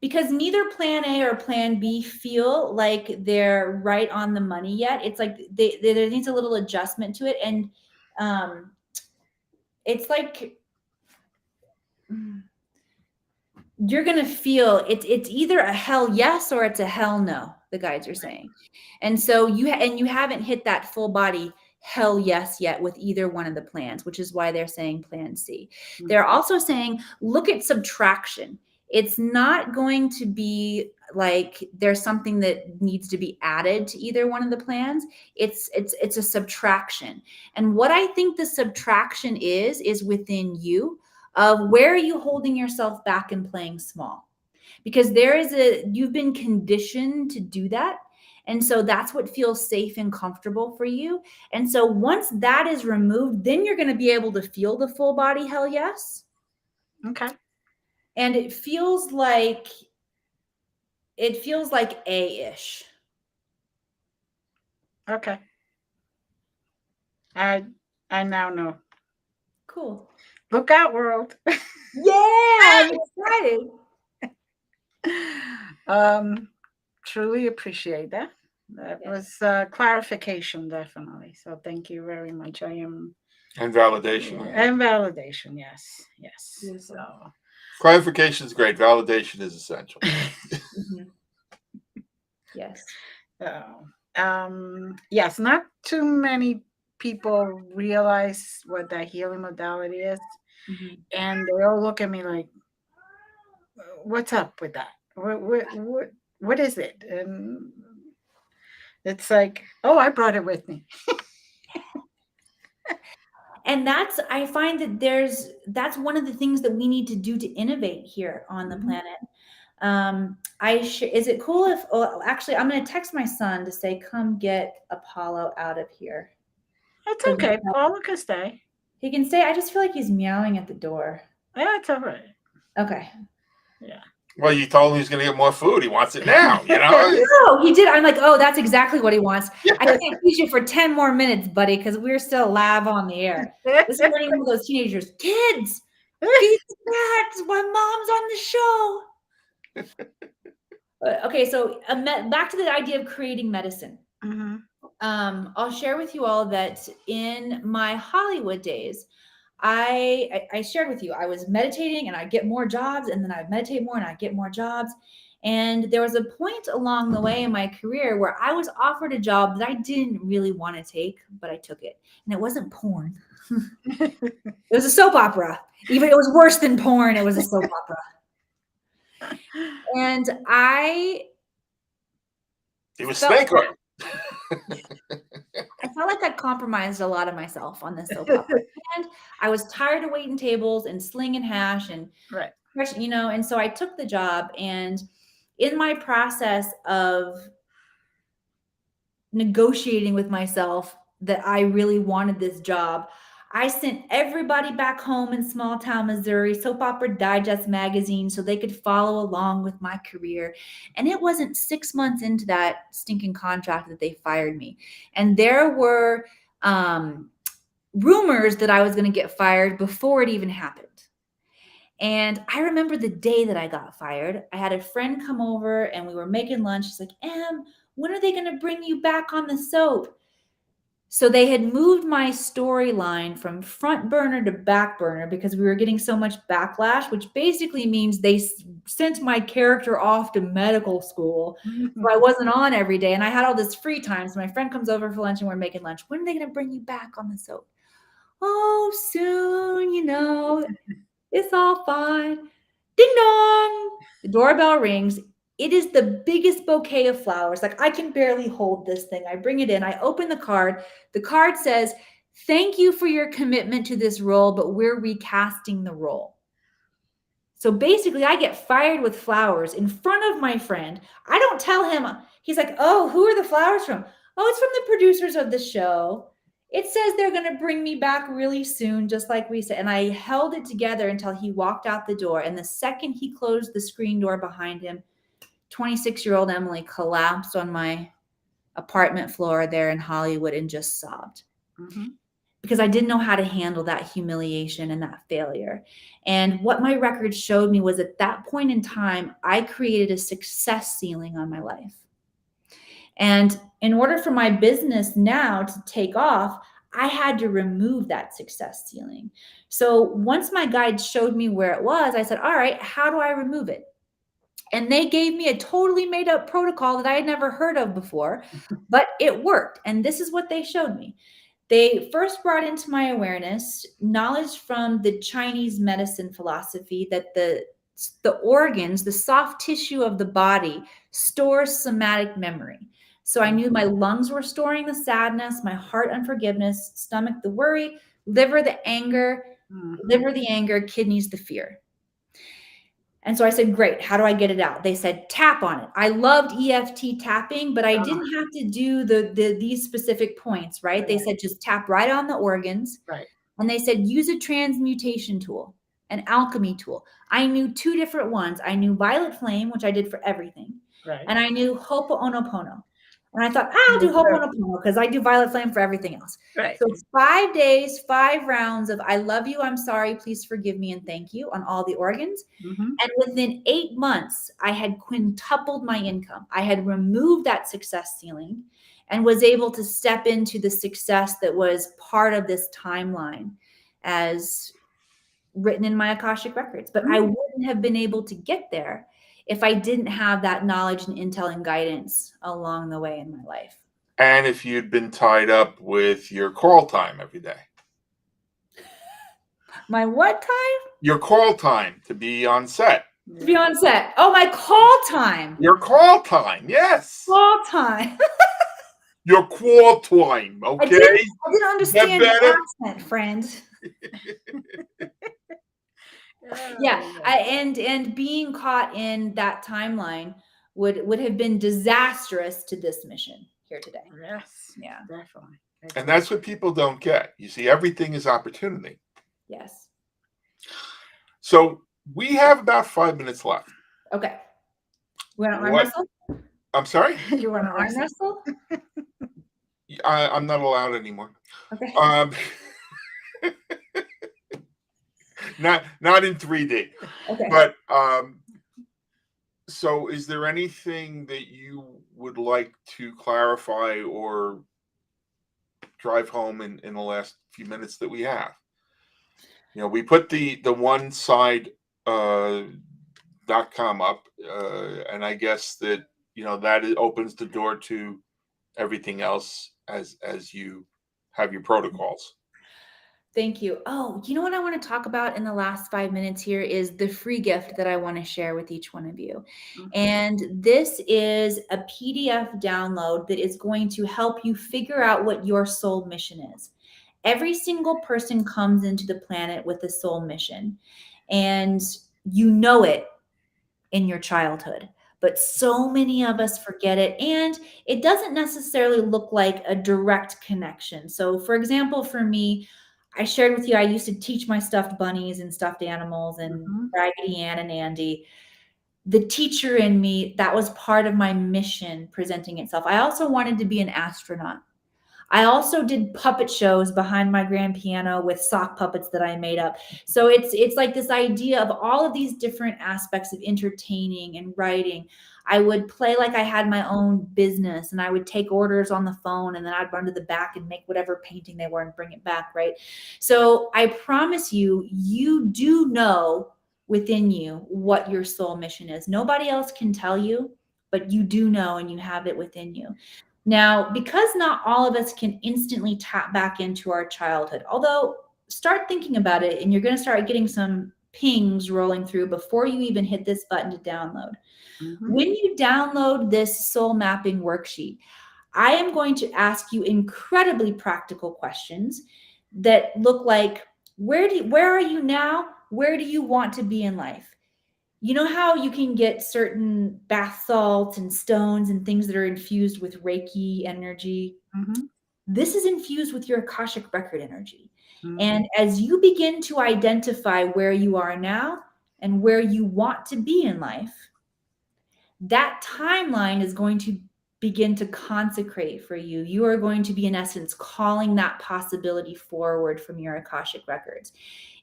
because neither plan A or plan B feel like they're right on the money yet. It's like there needs a little adjustment to it. And it's like you're gonna feel it's either a hell yes or it's a hell no, the guides are saying. And so you haven't hit that full body hell yes yet with either one of the plans, which is why they're saying plan C. They're also saying look at subtraction. It's not going to be like there's something that needs to be added to either one of the plans. It's a subtraction. And what I think the subtraction is within you, of where are you holding yourself back and playing small, because you've been conditioned to do that. And so that's what feels safe and comfortable for you. And so once that is removed, then you're going to be able to feel the full body hell yes. Okay. And it feels like A-ish. Okay. I now know. Cool. Look out, world. Yeah, I'm excited. Truly appreciate that. That Yes. was clarification, definitely. So thank you very much. I am And validation. and validation. Yes, yes. Beautiful. So Clarification is great. Validation is essential. Mhm. Yes. yes, not too many people realize what that healing modality is, Mhm. and they all look at me like, "What's up with that? What is it?" And it's like, "Oh, I brought it with me." And I find that that's one of the things that we need to do to innovate here on the planet. Is it cool if, actually, I'm going to text my son to say, come get Apollo out of here. It's okay. Paula can stay. He can stay. I just feel like he's meowing at the door. Yeah, it's all right. Okay. Yeah. Well, you told him he's going to get more food. He wants it now, No, he did. I'm like, oh, that's exactly what he wants. I can't teach you for 10 more minutes, buddy, because we're still live on the air. This is learning one of those teenagers. Kids, feed the cats while mom's on the show. Okay, so back to the idea of creating medicine. Mm-hmm. I'll share with you all that in my Hollywood days, I shared with you, I was meditating and I'd get more jobs, and then I'd meditate more and I'd get more jobs. And there was a point along the way in my career where I was offered a job that I didn't really want to take, but I took it. And it wasn't porn. It was a soap opera. Even it was worse than porn. It was a soap opera. And It was felt snake oil. I felt like I'd compromised a lot of myself on this soap opera. And I was tired of waiting tables and slinging hash and, Right. and so I took the job. And in my process of negotiating with myself that I really wanted this job, I sent everybody back home in small town Missouri, Soap Opera Digest magazine, so they could follow along with my career. And it wasn't 6 months into that stinking contract that they fired me. And there were rumors that I was going to get fired before it even happened. And I remember the day that I got fired. I had a friend come over and we were making lunch. She's like, Em, when are they going to bring you back on the soap? So they had moved my storyline from front burner to back burner because we were getting so much backlash, which basically means they sent my character off to medical school. So I wasn't on every day and I had all this free time. So my friend comes over for lunch and we're making lunch. When are they going to bring you back on the soap? Oh, soon, it's all fine. Ding dong. The doorbell rings. It is the biggest bouquet of flowers. Like I can barely hold this thing. I bring it in. I open the card. The card says, "Thank you for your commitment to this role, but we're recasting the role." So basically, I get fired with flowers in front of my friend. I don't tell him. He's like, "Oh, who are the flowers from?" "Oh, it's from the producers of the show. It says they're going to bring me back really soon, just like we said." And I held it together until he walked out the door. And the second he closed the screen door behind him, 26-year-old Emily collapsed on my apartment floor there in Hollywood and just sobbed. Mm-hmm. Because I didn't know how to handle that humiliation and that failure. And what my record showed me was at that point in time, I created a success ceiling on my life. And in order for my business now to take off, I had to remove that success ceiling. So once my guide showed me where it was, I said, all right, how do I remove it? And they gave me a totally made up protocol that I had never heard of before, but it worked. And this is what they showed me. They first brought into my awareness knowledge from the Chinese medicine philosophy that the organs, the soft tissue of the body, stores somatic memory. So I knew my lungs were storing the sadness, my heart unforgiveness, stomach the worry, liver the anger, kidneys the fear. And so I said, great, how do I get it out? They said, tap on it. I loved EFT tapping, but I didn't have to do these specific points, right? They said, just tap right on the organs. Right. And they said, use a transmutation tool, an alchemy tool. I knew 2 different ones. I knew violet flame, which I did for everything. Right. And I knew Ho'oponopono. And I thought, I'll do Ho'oponopono because I do violet flame for everything else. Right. So it's 5 days, 5 rounds of I love you, I'm sorry, please forgive me, and thank you on all the organs. Mm-hmm. And within 8 months, I had quintupled my income. I had removed that success ceiling and was able to step into the success that was part of this timeline as written in my Akashic records. But I wouldn't have been able to get there if I didn't have that knowledge and intel and guidance along the way in my life. And if you'd been tied up with your call time every day. My what time? Your call time to be on set. To be on set. Oh, my call time. Your call time, yes. Call time. Your call time, okay? I didn't understand your accent, friend. Yeah, and being caught in that timeline would have been disastrous to this mission here today. Yes. Yeah. Definitely. And that's what people don't get. You see, everything is opportunity. Yes. So we have about 5 minutes left. Okay. We want to arm wrestle? I'm sorry? You want to arm wrestle? I'm not allowed anymore. Okay. Not in 3D. Okay. But so is there anything that you would like to clarify or drive home in the last few minutes that we have? We put the one side .com up, and I guess that that opens the door to everything else as you have your protocols. Thank you. Oh, you know what I want to talk about in the last 5 minutes here is the free gift that I want to share with each one of you. And this is a PDF download that is going to help you figure out what your soul mission is. Every single person comes into the planet with a soul mission, and you know it in your childhood. But so many of us forget it, and it doesn't necessarily look like a direct connection. So, for example, for me, I shared with you, I used to teach my stuffed bunnies and stuffed animals and Raggedy Ann and Andy. The teacher in me, that was part of my mission presenting itself. I also wanted to be an astronaut. I also did puppet shows behind my grand piano with sock puppets that I made up. So it's like this idea of all of these different aspects of entertaining and writing. I would play like I had my own business, and I would take orders on the phone, and then I'd run to the back and make whatever painting they were and bring it back, right? So I promise you, you do know within you what your soul mission is. Nobody else can tell you, but you do know, and you have it within you. Now, because not all of us can instantly tap back into our childhood, although start thinking about it and you're going to start getting some pings rolling through before you even hit this button to download. When you download this soul mapping worksheet, I am going to ask you incredibly practical questions that look like, where are you now? Where do you want to be in life? You know how you can get certain bath salts and stones and things that are infused with Reiki energy? This is infused with your Akashic record energy. And as you begin to identify where you are now and where you want to be in life, that timeline is going to begin to consecrate for you. You are going to be, in essence, calling that possibility forward from your Akashic records.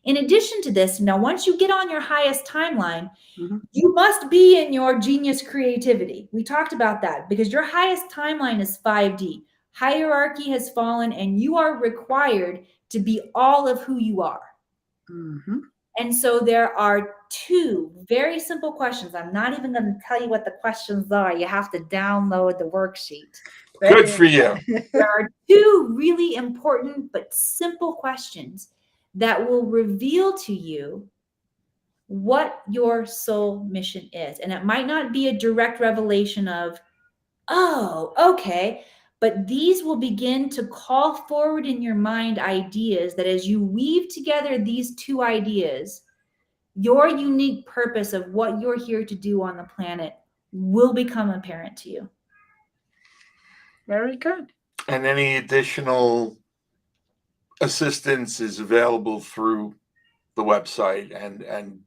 In addition to this, now, once you get on your highest timeline, you must be in your genius creativity. We talked about that because your highest timeline is 5D. Hierarchy has fallen, and you are required to be all of who you are. And so there are two very simple questions. I'm not even going to tell you what the questions are. You have to download the worksheet. Good for you. There are two really important but simple questions that will reveal to you what your soul mission is. And it might not be a direct revelation of, oh, okay, but these will begin to call forward in your mind ideas that as you weave together these two ideas, your unique purpose of what you're here to do on the planet will become apparent to you. Very good. And any additional assistance is available through the website and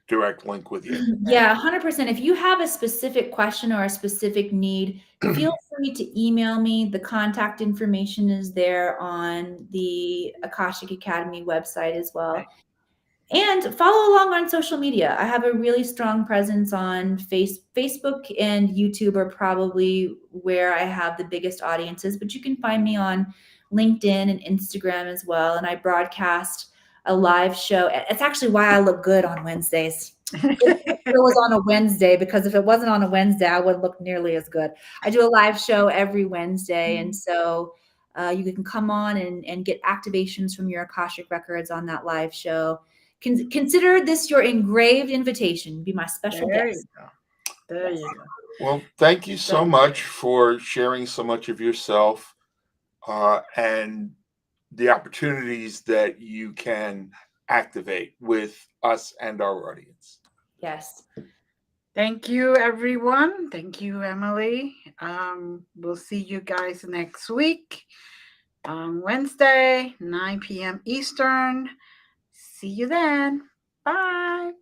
direct link with you. Yeah, 100%. If you have a specific question or a specific need, feel free to email me. The contact information is there on the Akashic Academy website as well. And follow along on social media. I have a really strong presence on Facebook and YouTube are probably where I have the biggest audiences, but you can find me on LinkedIn and Instagram as well. And I broadcast a live show. It's actually why I look good on Wednesdays. It was on a Wednesday, because if it wasn't on a Wednesday, I wouldn't look nearly as good. I do a live show every Wednesday. And so you can come on and get activations from your Akashic records on that live show. Consider this your engraved invitation. Be my special guest. There you go. Well, thank you so much for sharing so much of yourself and the opportunities that you can activate with us and our audience. Yes. Thank you, everyone. Thank you, Emily. We'll see you guys next week on Wednesday, 9 p.m. Eastern. See you then. Bye.